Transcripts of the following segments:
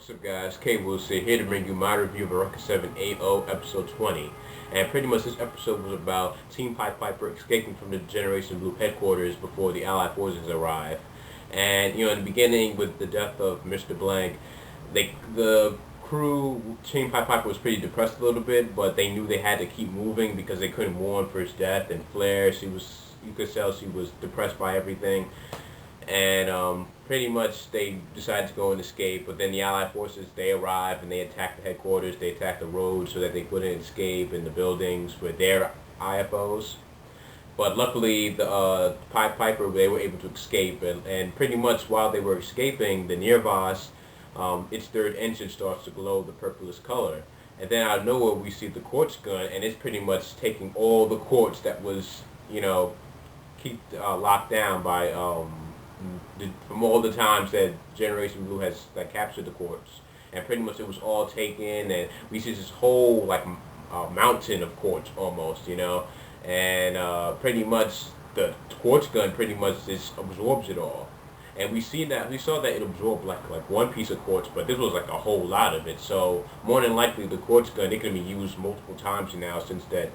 What's up guys, K Wilson here to bring you my review of Eureka 780 episode 20. And pretty much this episode was about Team Pied Piper escaping from the Generation Blue headquarters before the Allied forces arrive. And in the beginning with the death of Mr. Blank, the crew, Team Pied Piper was pretty depressed a little bit, but they knew they had to keep moving because they couldn't mourn for his death. And Flair, you could tell she was depressed by everything. And pretty much they decided to go and escape, but then the Allied forces, they arrived and they attacked the headquarters, they attacked the roads so that they couldn't escape in the buildings with their IFOs. But luckily, the Pied Piper, they were able to escape, and pretty much while they were escaping, the Nearvos, its third engine starts to glow the purplish color. And then out of nowhere, we see the quartz gun, and it's pretty much taking all the quartz that was, locked down by from all the times that Generation Blue has captured the quartz, and pretty much it was all taken, and we see this whole mountain of quartz almost, and pretty much the quartz gun pretty much just absorbs it all, and we saw that it absorbed like one piece of quartz, but this was like a whole lot of it. So more than likely the quartz gun, it can be used multiple times now since that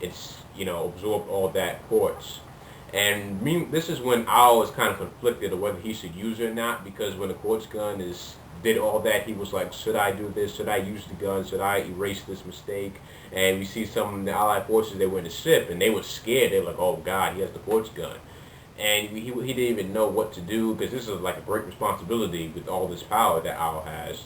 it's absorbed all that quartz. And this is when Al was kind of conflicted of whether he should use it or not, because when the quartz gun did all that, he was like, should I do this? Should I use the gun? Should I erase this mistake? And we see some of the Allied forces, they were in the ship, and they were scared. They were like, oh God, he has the quartz gun. And he didn't even know what to do, because this is like a great responsibility with all this power that Al has.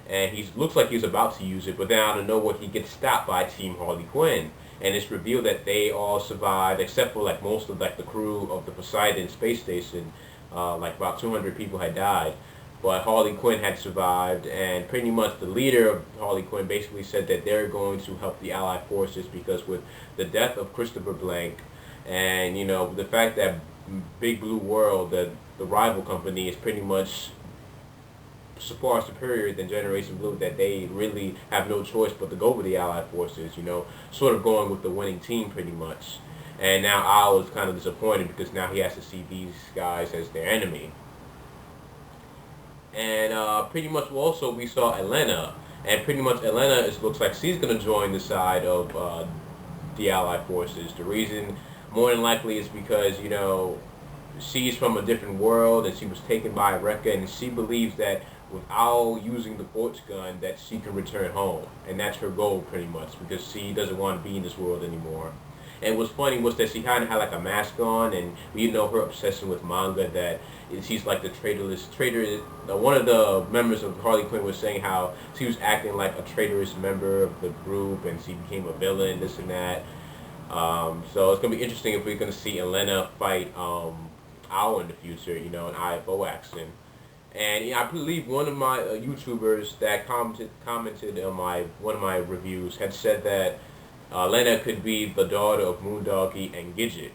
And he looks like he's about to use it, but then out of nowhere, he gets stopped by Team Harley Quinn. And it's revealed that they all survived, except for most of the crew of the Poseidon space station. About 200 people had died, but Harley Quinn had survived. And pretty much the leader of Harley Quinn basically said that they're going to help the Allied forces, because with the death of Christopher Blank, and the fact that Big Blue World, the rival company, is pretty much far superior than Generation Blue, that they really have no choice but to go with the Allied forces, sort of going with the winning team pretty much. And now Al is kind of disappointed because now he has to see these guys as their enemy. And pretty much also we saw Elena, and pretty much Elena looks like she's going to join the side of the Allied forces. The reason more than likely is because, she's from a different world and she was taken by Eureka, and she believes that without using the quartz gun that she can return home, and that's her goal pretty much, because she doesn't want to be in this world anymore. And what's funny was that she kind of had a mask on, and we know her obsession with manga, that she's like the traitor. One of the members of Harley Quinn was saying how she was acting like a traitorous member of the group, and she became a villain, this and that. So it's gonna be interesting if we're gonna see Elena fight Ao in the future, an IFO action. And I believe one of my YouTubers that commented on one of my reviews had said that Lena could be the daughter of Moondoggy and Gidget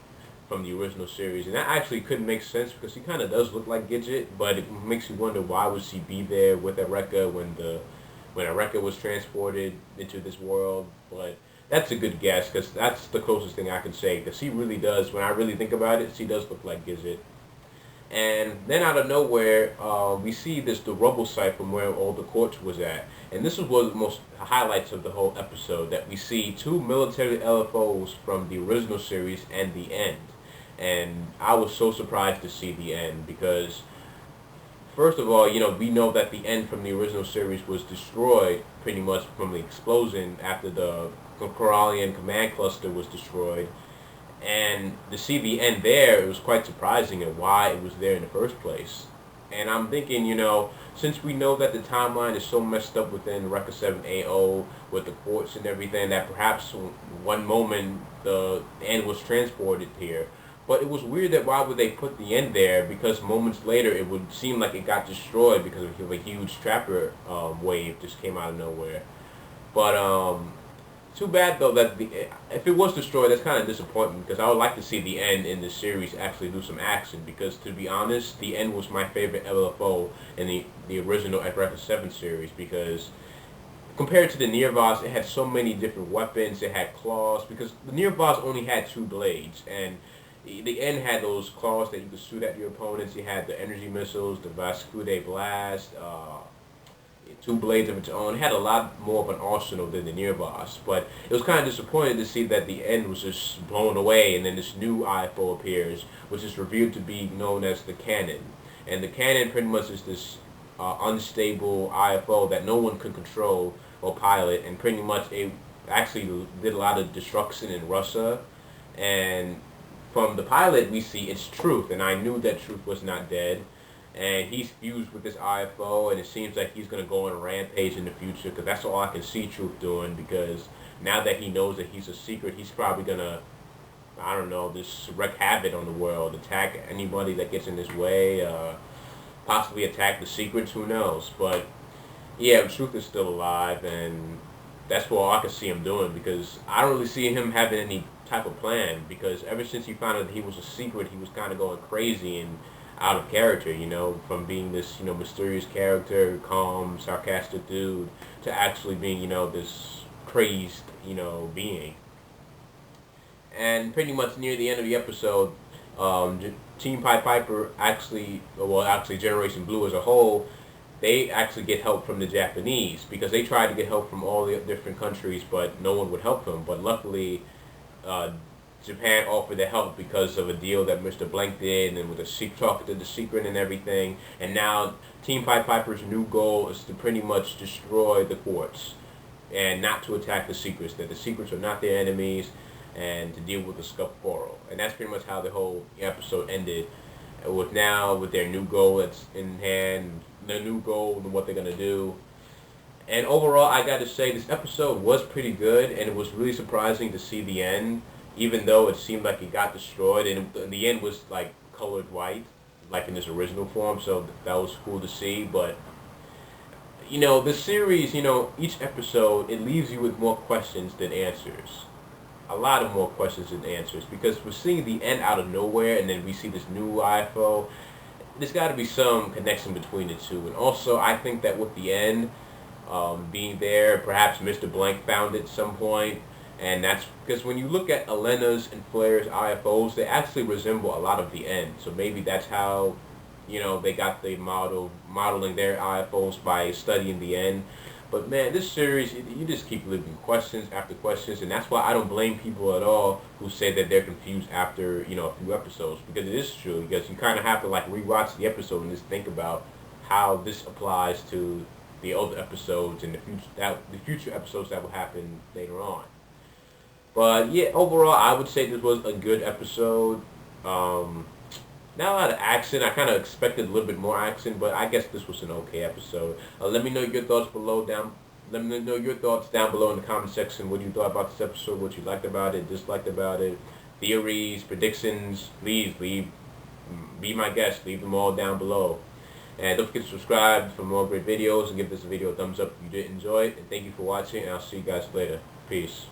from the original series, and that actually could make sense because she kind of does look like Gidget, but it makes you wonder, why would she be there with Eureka when Eureka was transported into this world? But that's a good guess, because that's the closest thing I can say, because she really does, when I really think about it, she does look like Gidget. And then out of nowhere, we see the rubble site from where all the quartz was at. And this is one of the most highlights of the whole episode, that we see two military LFOs from the original series and the end. And I was so surprised to see the end, because first of all, we know that the end from the original series was destroyed pretty much from the explosion after the Corallian command cluster was destroyed. And to see the end there, it was quite surprising at why it was there in the first place. And I'm thinking, since we know that the timeline is so messed up within Eureka 780 with the quartz and everything, that perhaps one moment the end was transported here. But it was weird that why would they put the end there, because moments later it would seem like it got destroyed because of a huge trapper wave just came out of nowhere. But too bad though that if it was destroyed, that's kind of disappointing, because I would like to see the end in the series actually do some action, because to be honest, the end was my favorite LFO in the original Eureka 7 series, because compared to the Nearvos, it had so many different weapons. It had claws, because the Nearvos only had 2 blades, and the end had those claws that you could shoot at your opponents. You had the energy missiles, the Vascude Blast, two blades of its own. It had a lot more of an arsenal than the near boss, but it was kind of disappointing to see that the end was just blown away, and then this new IFO appears, which is revealed to be known as the Cannon. And the Cannon pretty much is this unstable IFO that no one could control or pilot, and pretty much it actually did a lot of destruction in Russia. And from the pilot, we see its Truth, and I knew that Truth was not dead. And he's fused with this IFO, and it seems like he's going to go on a rampage in the future, because that's all I can see Truth doing, because now that he knows that he's a secret, he's probably going to, I don't know, just wreak havoc on the world, attack anybody that gets in his way, possibly attack the secrets, who knows. But yeah, Truth is still alive, and that's what I can see him doing, because I don't really see him having any type of plan, because ever since he found out that he was a secret, he was kind of going crazy and out of character, from being this, mysterious character, calm, sarcastic dude, to actually being, this crazed, being. And pretty much near the end of the episode, Team Pied Piper actually Generation Blue as a whole, they actually get help from the Japanese, because they tried to get help from all the different countries, but no one would help them. But luckily, Japan offered the help because of a deal that Mr. Blank did, and with the talking to the secret and everything. And now Team Pied Piper's new goal is to pretty much destroy the forts and not to attack the secrets. That the secrets are not their enemies, and to deal with the scuffle. And that's pretty much how the whole episode ended. With their new goal that's in hand, their new goal and what they're gonna do. And overall, I got to say, this episode was pretty good, and it was really surprising to see the end, even though it seemed like it got destroyed, and the end was like colored white, like in its original form, so that was cool to see. But this series, each episode, it leaves you with more questions than answers. A lot of more questions than answers, because we're seeing the end out of nowhere, and then we see this new IFO. There's got to be some connection between the two. And also, I think that with the end being there, perhaps Mr. Blank found it at some point. And that's because when you look at Elena's and Flair's IFOs, they actually resemble a lot of the end. So maybe that's how, they got the modeling their IFOs by studying the end. But man, this series, you just keep living questions after questions, and that's why I don't blame people at all who say that they're confused after, a few episodes, because it is true, because you kind of have to like rewatch the episode and just think about how this applies to the other episodes and the future episodes that will happen later on. But yeah, overall, I would say this was a good episode. Not a lot of action. I kind of expected a little bit more action, but I guess this was an okay episode. Let me know your thoughts Let me know your thoughts down below in the comment section. What you thought about this episode? What you liked about it? Disliked about it? Theories, predictions? Please be my guest. Leave them all down below. And don't forget to subscribe for more great videos, and give this video a thumbs up if you did enjoy it. And thank you for watching, and I'll see you guys later. Peace.